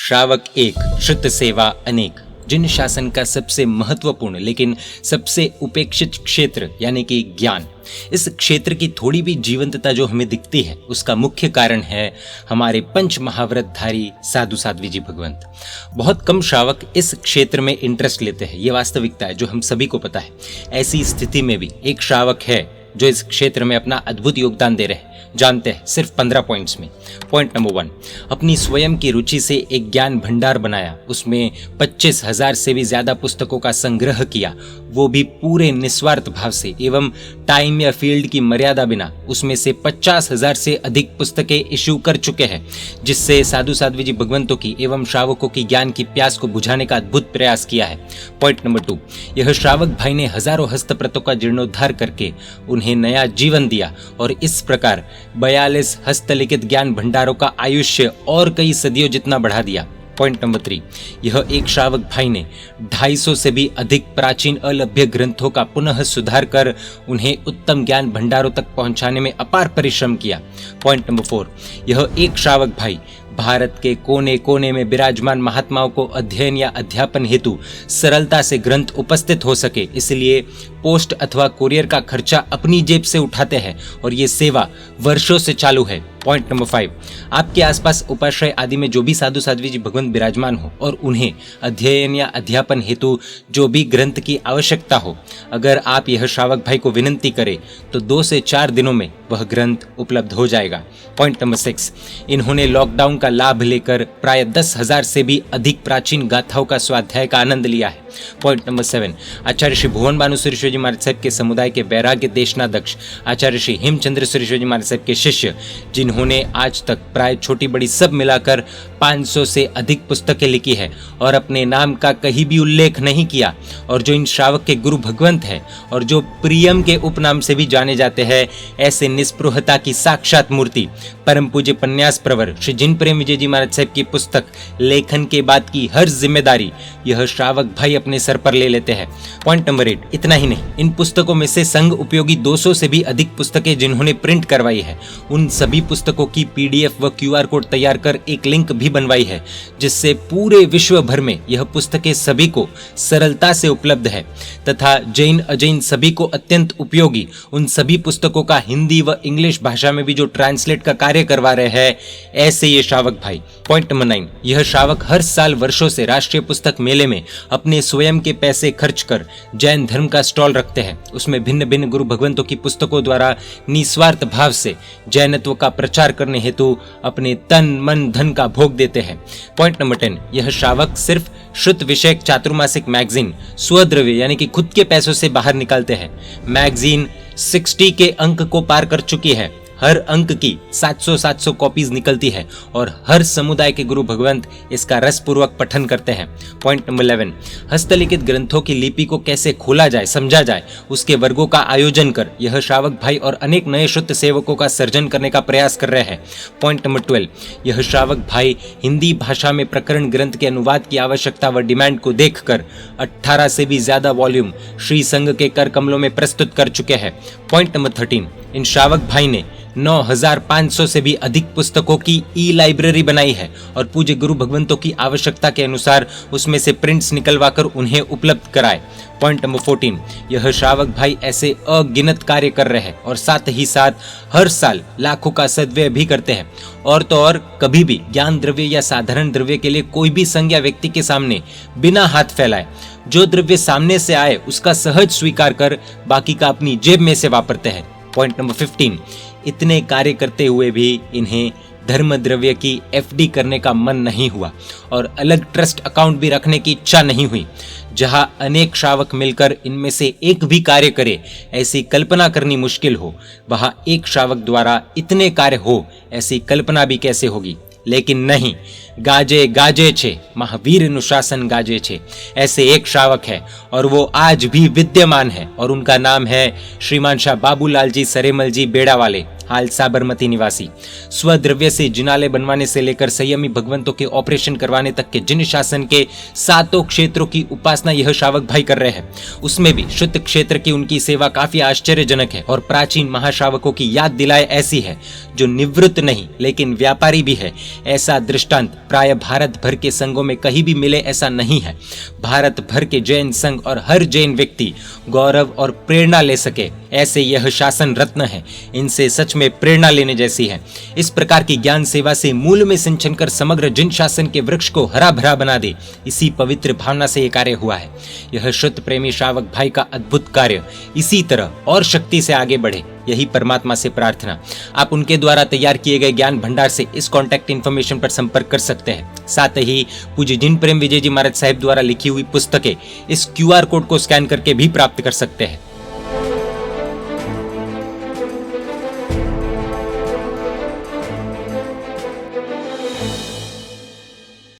श्रावक एक, श्रुत सेवा अनेक। जिन शासन का सबसे महत्वपूर्ण लेकिन सबसे उपेक्षित क्षेत्र यानी कि ज्ञान, इस क्षेत्र की थोड़ी भी जीवंतता जो हमें दिखती है उसका मुख्य कारण है हमारे पंच महाव्रतधारी साधु साध्वी जी भगवंत। बहुत कम श्रावक इस क्षेत्र में इंटरेस्ट लेते हैं, ये वास्तविकता है जो हम सभी को पता है। ऐसी स्थिति में भी एक श्रावक है जो इस क्षेत्र में अपना अद्भुत योगदान दे रहे हैं। जानते हैं सिर्फ 15 पॉइंट्स में। पॉइंट नंबर 1, अपनी स्वयं की रुचि से एक ज्ञान भंडार बनाया, उसमें 25,000 से भी ज्यादा पुस्तकों का संग्रह किया, वो भी पूरे निस्वार्थ भाव से एवं टाइम या फील्ड की मर्यादा बिना। उसमें से 50,000 से अधिक पुस्तकें इश्यू कर चुके हैं, जिससे साधु साध्वी जी भगवंतों की एवं श्रावकों की ज्ञान की प्यास को बुझाने का अद्भुत प्रयास किया है। पॉइंट नंबर 2, यह श्रावक भाई ने हजारों हस्तप्रतों का जीर्णोद्धार करके उन्हें नया जीवन दिया और इस प्रकार 42 हस्तलिखित ज्ञान भंडारों का आयुष्य और कई सदियों जितना बढ़ा दिया। पॉइंट नंबर 3, यह एक श्रावक भाई ने 250 से भी अधिक प्राचीन अलभ्य ग्रंथों का पुनः सुधार कर उन्हें उत्तम ज्ञान भंडारों तक पहुंचाने में अपार परिश्रम किया। पॉइंट नंबर 4, यह एक श्रावक भाई भारत के कोने कोने में विराजमान महात्माओं को अध्ययन या अध्यापन हेतु सरलता से ग्रंथ उपस्थित हो सके, इसलिए पोस्ट अथवा कुरियर का खर्चा अपनी जेब से उठाते हैं और ये सेवा वर्षों से चालू है। पॉइंट नंबर 5, आपके आसपास उपाश्रय आदि में जो भी साधु साध्वी जी भगवंत विराजमान हो और उन्हें अध्ययन या अध्यापन हेतु जो भी ग्रंथ की आवश्यकता हो, अगर आप यह श्रावक भाई को विनंती करें तो 2 से 4 दिनों में वह ग्रंथ उपलब्ध हो जाएगा। पॉइंट नंबर 6, इन्होंने लॉकडाउन का लाभ लेकर प्राय 10,000 से भी अधिक प्राचीन गाथाओं का स्वाध्याय का आनंद लिया है। पॉइंट नंबर 7, आचार्य श्री भुवन भानु सुरेश्वर जी महाराज साहब के समुदाय के वैराग्य देशनाध्यक्ष आचार्य श्री हेमचंद्र सुरेश्वर जी महाराज साहब के शिष्य, जिन्होंने आज तक प्राय छोटी बड़ी सब मिलाकर 500 से अधिक पुस्तकें लिखी है और अपने नाम का कहीं भी उल्लेख नहीं किया, और जो इन श्रावक के गुरु भगवंत है और जो प्रियम के उपनाम से भी जाने जाते हैं, ऐसे निस्पृहता की साक्षात मूर्ति परम पूज्य पन्यास प्रवर श्री जिन प्रेम विजय जी महाराज साहब की पुस्तक लेखन के बाद की हर जिम्मेदारी यह श्रावक भाई अपने सर पर ले लेते हैं। पॉइंट नंबर 8, इतना ही नहीं, इन पुस्तकों में से संघ उपयोगी 200 से भी अधिक पुस्तकें जिन्होंने प्रिंट करवाई है, उन सभी पुस्तकों की PDF व QR कोड तैयार कर एक लिंक भी बनवाई है, जिससे पूरे विश्व भर में यह पुस्तकें सभी को सरलता से उपलब्ध है तथा जैन अजैन सभी को अत्यंत उपयोगी उन सभी पुस्तकों का हिंदी व इंग्लिश भाषा में भी जो ट्रांसलेट का कार्य करवा रहे हैं, ऐसे ये श्रावक भाई। पॉइंट नंबर 9, यह श्रावक हर साल वर्षों से राष्ट्रीय पुस्तक मेले में अपने स्वयं के पैसे खर्च कर जैन धर्म का स्टॉल रखते हैं। उसमें भिन्न भिन्न गुरु भगवंतों की पुस्तकों द्वारा निस्वार्थ भाव से जैनत्व का प्रचार करने हेतु अपने तन मन धन का भोग देते हैं। पॉइंट नंबर 10, यह श्रावक सिर्फ श्रुत विषयक चातुर्मासिक मैगजीन स्वद्रव्य यानी कि खुद के पैसों से बाहर निकालते हैं। मैगजीन 60 के अंक को पार कर चुकी है, हर अंक की 700 कॉपीज निकलती है और हर समुदाय के गुरु भगवंत इसका रसपूर्वक पठन करते हैं। पॉइंट नंबर 11, हस्तलिखित ग्रंथों की लिपि को कैसे खोला जाए समझा जाए, उसके वर्गों का आयोजन कर यह श्रावक भाई और अनेक नए शुद्ध सेवकों का सर्जन करने का प्रयास कर रहे हैं। पॉइंट नंबर 12, यह श्रावक भाई हिंदी भाषा में प्रकरण ग्रंथ के अनुवाद की आवश्यकता व डिमांड को देखकर 18 से भी ज्यादा वॉल्यूम श्री संघ के कर कमलों में प्रस्तुत कर चुके हैं। पॉइंट नंबर 13, इन श्रावक भाई ने 9,500 से भी अधिक पुस्तकों की ई-लाइब्रेरी बनाई है और पूज्य गुरु भगवंतों की आवश्यकता के अनुसार उसमें से प्रिंट्स निकलवाकर उन्हें उपलब्ध कराए। पॉइंट नंबर 14, यह श्रावक भाई ऐसे अगिनत कार्य कर रहे हैं और साथ ही साथ हर साल लाखों का सद्व्यय भी करते हैं। और तो और कभी भी ज्ञान द्रव्य या साधारण द्रव्य के लिए कोई भी संघ या व्यक्ति के सामने बिना हाथ फैलाए जो द्रव्य सामने से आए उसका सहज स्वीकार कर बाकी का अपनी जेब में से वापरते हैं। पॉइंट नंबर 15, इतने कार्य करते हुए भी इन्हें धर्म द्रव्य की FD करने का मन नहीं हुआ और अलग ट्रस्ट अकाउंट भी रखने की इच्छा नहीं हुई। जहां अनेक श्रावक मिलकर इनमें से एक भी कार्य करे ऐसी कल्पना करनी मुश्किल हो, वहां एक श्रावक द्वारा इतने कार्य हो ऐसी कल्पना भी कैसे होगी। लेकिन नहीं, गाजे गाजे छे महावीर अनुशासन गाजे छे, ऐसे एक श्रावक है और वो आज भी विद्यमान है और उनका नाम है श्रीमान शाह बाबूलाल जी सरेमल जी बेड़ा वाले, हाल साबरमती निवासी। स्वद्रव्य से जिनाले बनवाने से लेकर संयमी भगवंतों के ऑपरेशन करवाने तक के जिन शासन के 7 क्षेत्रों की उपासना यह श्रावक भाई कर रहे हैं, उसमें भी शुद्ध क्षेत्र की उनकी सेवा काफी आश्चर्यजनक है और प्राचीन महाश्रावकों की याद दिलाए ऐसी है जो निवृत्त नहीं लेकिन व्यापारी भी है। ऐसा दृष्टांत प्राय भारत भर के संघों में कहीं भी मिले ऐसा नहीं है। भारत भर के जैन संघ और हर जैन व्यक्ति गौरव और प्रेरणा ले सके ऐसे यह शासन रत्न है। इनसे सच में प्रेरणा लेने जैसी है। इस प्रकार की ज्ञान सेवा से मूल में सिंचन कर समग्र जिन शासन के वृक्ष को हरा भरा बना दे, इसी पवित्र भावना से ये कार्य हुआ है। यह शुद्ध प्रेमी श्रावक भाई का अद्भुत कार्य इसी तरह और शक्ति से आगे बढ़े, यही परमात्मा से प्रार्थना। आप उनके द्वारा तैयार किए गए ज्ञान भंडार से इस कॉन्टैक्ट इन्फॉर्मेशन पर संपर्क कर सकते हैं। साथ ही पूज्य जिन प्रेम विजय जी महाराज साहिब द्वारा लिखी हुई पुस्तकें इस QR कोड को स्कैन करके भी प्राप्त कर सकते हैं।